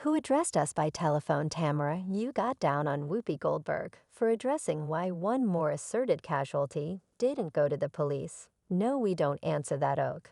who addressed us by telephone. Tamara, you got down on Whoopi Goldberg for addressing why one more asserted casualty didn't go to the police. No, we don't answer that, Oak.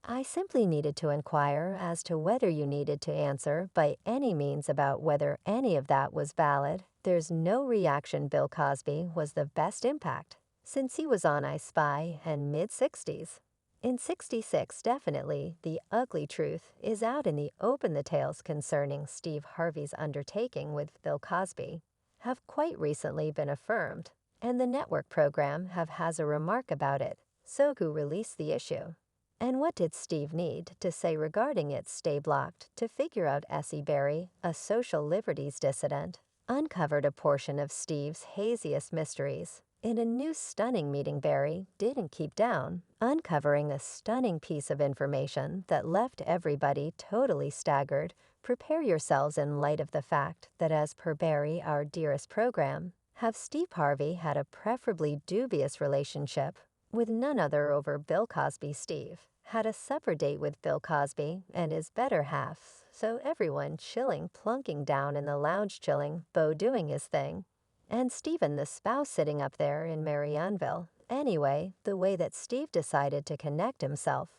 I simply needed to inquire as to whether you needed to answer by any means about whether any of that was valid. There's no reaction. Bill Cosby was the best impact since he was on I Spy and mid-60s. In 66, definitely, the ugly truth is out in the open. The tales concerning Steve Harvey's undertaking with Bill Cosby have quite recently been affirmed, and the network program has a remark about it. So who released the issue? And what did Steve need to say regarding it? Stay blocked to figure out. S.E. Berry, a social liberties dissident, uncovered a portion of Steve's haziest mysteries. In a new stunning meeting Berry didn't keep down, uncovering a stunning piece of information that left everybody totally staggered. Prepare yourselves in light of the fact that, as per Berry, our dearest program, Steve Harvey had a preferably dubious relationship with none other over Bill Cosby. Steve had a supper date with Bill Cosby and his better half, so everyone chilling, plunking down in the lounge, chilling, Beau doing his thing, and Stephen the spouse sitting up there in Marianneville. Anyway, the way that Steve decided to connect himself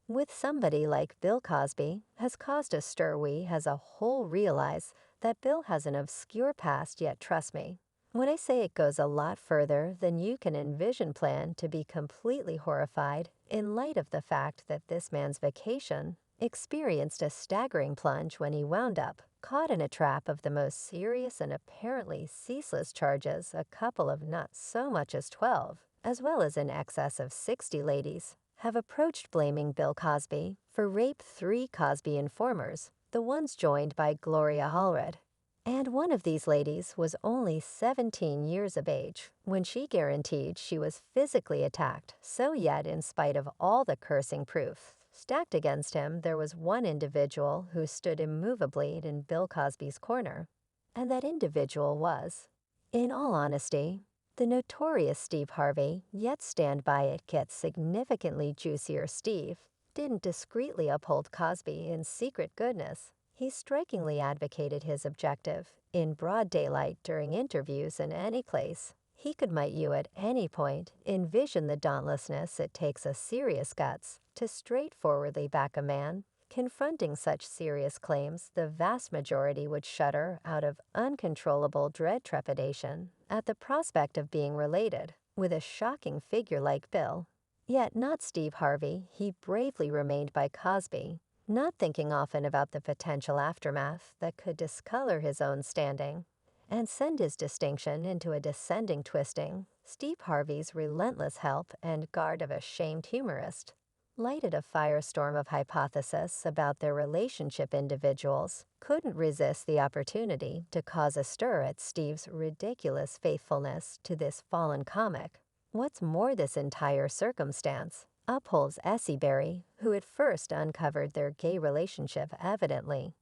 with somebody like Bill Cosby has caused a stir. We as a whole realize that Bill has an obscure past, yet trust me when I say it goes a lot further than you can envision. Plan to be completely horrified in light of the fact that this man's vacation experienced a staggering plunge when he wound up caught in a trap of the most serious and apparently ceaseless charges. A couple of not so much as 12, as well as in excess of 60 ladies, have approached blaming Bill Cosby for rape. 3 Cosby informers, the ones joined by Gloria Allred. And one of these ladies was only 17 years of age when she guaranteed she was physically attacked. So yet, in spite of all the cursing proof stacked against him, there was one individual who stood immovably in Bill Cosby's corner. And that individual was, in all honesty, the notorious Steve Harvey. Yet stand by it gets significantly juicier. Steve didn't discreetly uphold Cosby in secret. Goodness, he strikingly advocated his objective in broad daylight during interviews in any place he could meet you at any point. Envision the dauntlessness it takes. A serious guts to straightforwardly back a man confronting such serious claims. The vast majority would shudder out of uncontrollable dread, trepidation at the prospect of being related with a shocking figure like Bill. Yet not Steve Harvey. He bravely remained by Cosby, not thinking often about the potential aftermath that could discolor his own standing and send his distinction into a descending twisting. Steve Harvey's relentless help and guard of a shamed humorist lighted a firestorm of hypothesis about their relationship. Individuals couldn't resist the opportunity to cause a stir at Steve's ridiculous faithfulness to this fallen comic. What's more, this entire circumstance upholds S.E. Berry, who at first uncovered their gay relationship. Evidently,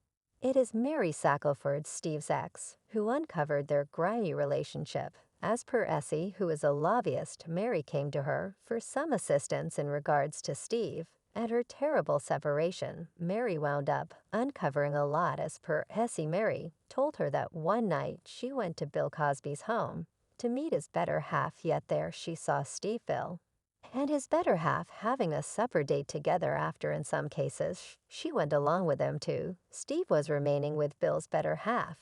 it is Mary Shackelford, Steve's ex, who uncovered their grimy relationship. As per Essie, who is a lobbyist, Mary came to her for some assistance in regards to Steve and her terrible separation. Mary wound up uncovering a lot. As per Essie, Mary told her that one night she went to Bill Cosby's home to meet his better half, yet there she saw Steve, Bill, and his better half having a supper date together. After, in some cases, she went along with them too. Steve was remaining with Bill's better half,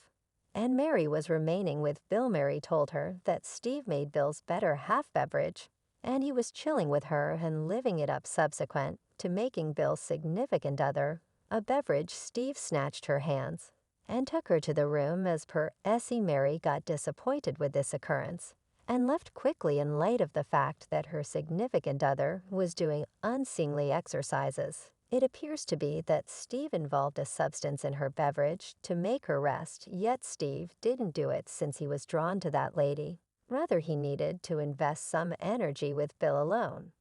and Mary was remaining with Bill. Mary told her that Steve made Bill's better half beverage, and he was chilling with her and living it up. Subsequent to making Bill's significant other a beverage, Steve snatched her hands and took her to the room. As per Essie, Mary got disappointed with this occurrence and left quickly in light of the fact that her significant other was doing unseemly exercises. It appears to be that Steve involved a substance in her beverage to make her rest, yet Steve didn't do it since he was drawn to that lady. Rather, he needed to invest some energy with Bill alone.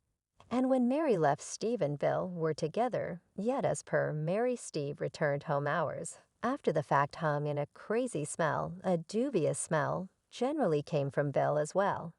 And when Mary left, Steve and Bill were together, yet as per Mary, Steve returned home hours after the fact, hung in a crazy smell. A dubious smell generally came from Bill as well.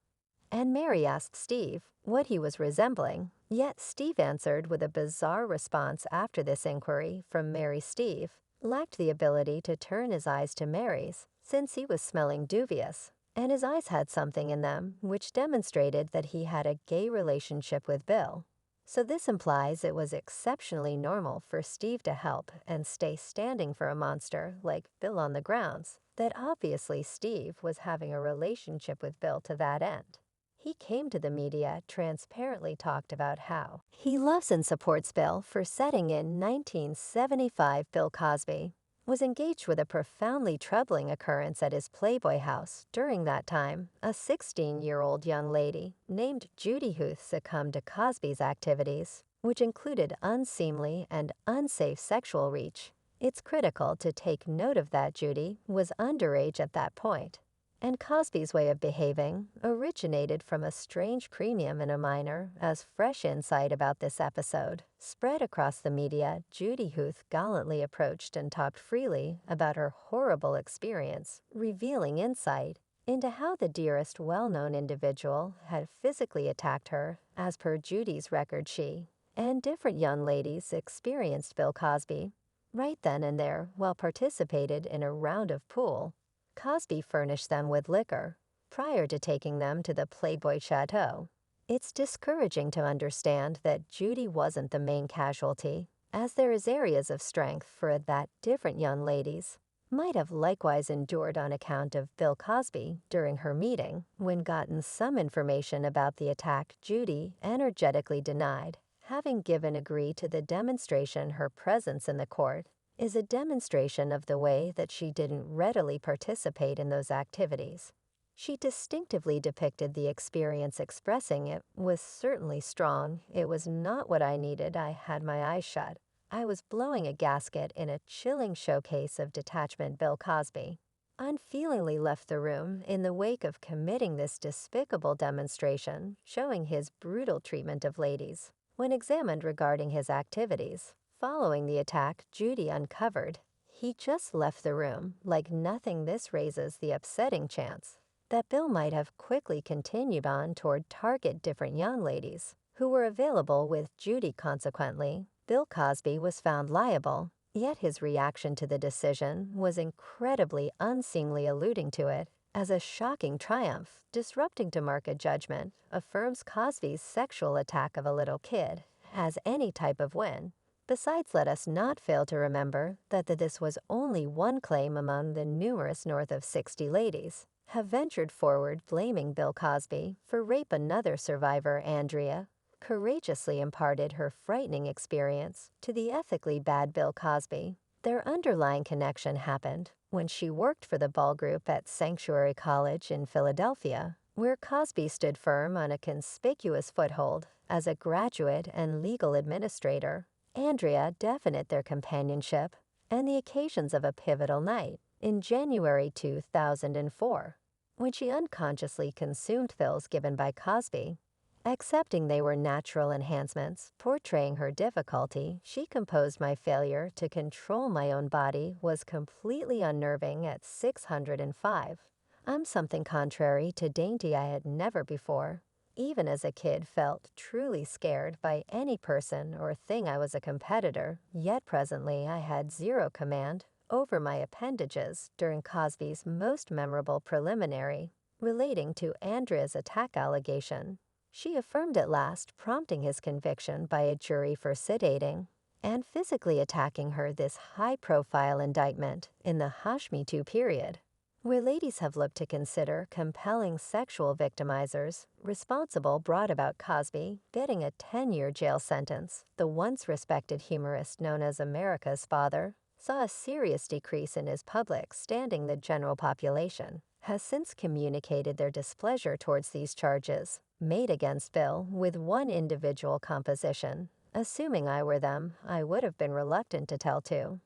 And Mary asked Steve what he was resembling, yet Steve answered with a bizarre response. After this inquiry from Mary, Steve lacked the ability to turn his eyes to Mary's since he was smelling dubious, and his eyes had something in them which demonstrated that he had a gay relationship with Bill. So this implies it was exceptionally normal for Steve to help and stay standing for a monster like Bill on the grounds that obviously Steve was having a relationship with Bill to that end. He came to the media, transparently talked about how he loves and supports Bill for setting in 1975. Bill Cosby was engaged with a profoundly troubling occurrence at his Playboy house. During that time, a 16-year-old young lady named Judy Huth succumbed to Cosby's activities, which included unseemly and unsafe sexual reach. It's critical to take note of that Judy was underage at that point, and Cosby's way of behaving originated from a strange premium in a minor. As fresh insight about this episode spread across the media, Judy Huth gallantly approached and talked freely about her horrible experience, revealing insight into how the dearest well-known individual had physically attacked her. As per Judy's record, she and different young ladies experienced Bill Cosby right then and there while participated in a round of pool. Cosby furnished them with liquor prior to taking them to the Playboy Chateau. It's discouraging to understand that Judy wasn't the main casualty, as there is areas of strength for that different young ladies might have likewise endured on account of Bill Cosby. During her meeting, when gotten some information about the attack, Judy energetically denied having given agree to the demonstration. Her presence in the court is a demonstration of the way that she didn't readily participate in those activities. She distinctively depicted the experience, expressing it was certainly strong. It was not what I needed. I had my eyes shut. I was blowing a gasket in a chilling showcase of detachment. Bill Cosby unfeelingly left the room in the wake of committing this despicable demonstration, showing his brutal treatment of ladies. When examined regarding his activities following the attack, Judy uncovered he just left the room like nothing. This raises the upsetting chance that Bill might have quickly continued on toward target different young ladies who were available with Judy. Consequently, Bill Cosby was found liable, yet his reaction to the decision was incredibly unseemly, alluding to it as a shocking triumph, disrupting to market judgment, affirms Cosby's sexual attack of a little kid as any type of win. Besides, let us not fail to remember that this was only one claim among the numerous north of 60 ladies have ventured forward blaming Bill Cosby for rape. Another survivor, Andrea, courageously imparted her frightening experience to the ethically bad Bill Cosby. Their underlying connection happened when she worked for the ball group at Sanctuary College in Philadelphia, where Cosby stood firm on a conspicuous foothold as a graduate and legal administrator. Andrea definite their companionship and the occasions of a pivotal night in January 2004, when she unconsciously consumed pills given by Cosby. Accepting they were natural enhancements, portraying her difficulty, she composed, "My failure to control my own body was completely unnerving at 605. I'm something contrary to dainty. I had never before, even as a kid, felt truly scared by any person or thing. I was a competitor, yet presently I had zero command over my appendages." During Cosby's most memorable preliminary relating to Andrea's attack allegation, she affirmed at last, prompting his conviction by a jury for sedating and physically attacking her. This high-profile indictment in the Me Too period, where ladies have looked to consider compelling sexual victimizers responsible, brought about Cosby getting a 10-year jail sentence. The once respected humorist, known as America's father, saw a serious decrease in his public standing. The general population has since communicated their displeasure towards these charges made against Bill, with one individual composition. "Assuming I were them, I would have been reluctant to tell too.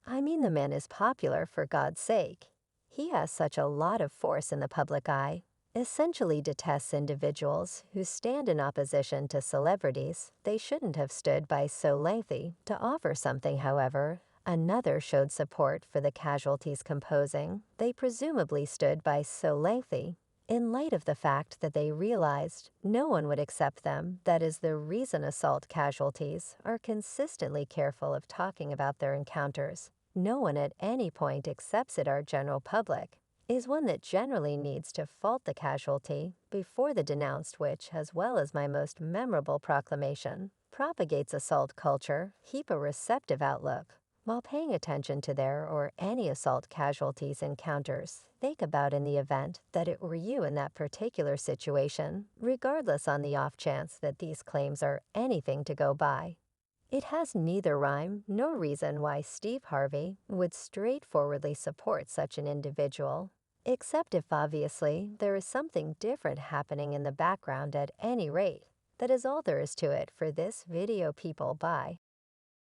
I mean, the man is popular, for God's sake. He has such a lot of force in the public eye." Essentially detests individuals who stand in opposition to celebrities. They shouldn't have stood by so lengthy to offer something. However, another showed support for the casualties, composing, "They presumably stood by so lengthy in light of the fact that they realized no one would accept them. That is the reason assault casualties are consistently careful of talking about their encounters, no one at any point accepts it our general public, is one that generally needs to fault the casualty before the denounced which, as well as my most memorable proclamation, propagates assault culture, keep a receptive outlook, while paying attention to their or any assault casualties encounters. Think about in the event that it were you in that particular situation, regardless on the off chance that these claims are anything to go by. It has neither rhyme nor reason why Steve Harvey would straightforwardly support such an individual, except if obviously there is something different happening in the background at any rate. That is all there is to it for this video, people. Bye.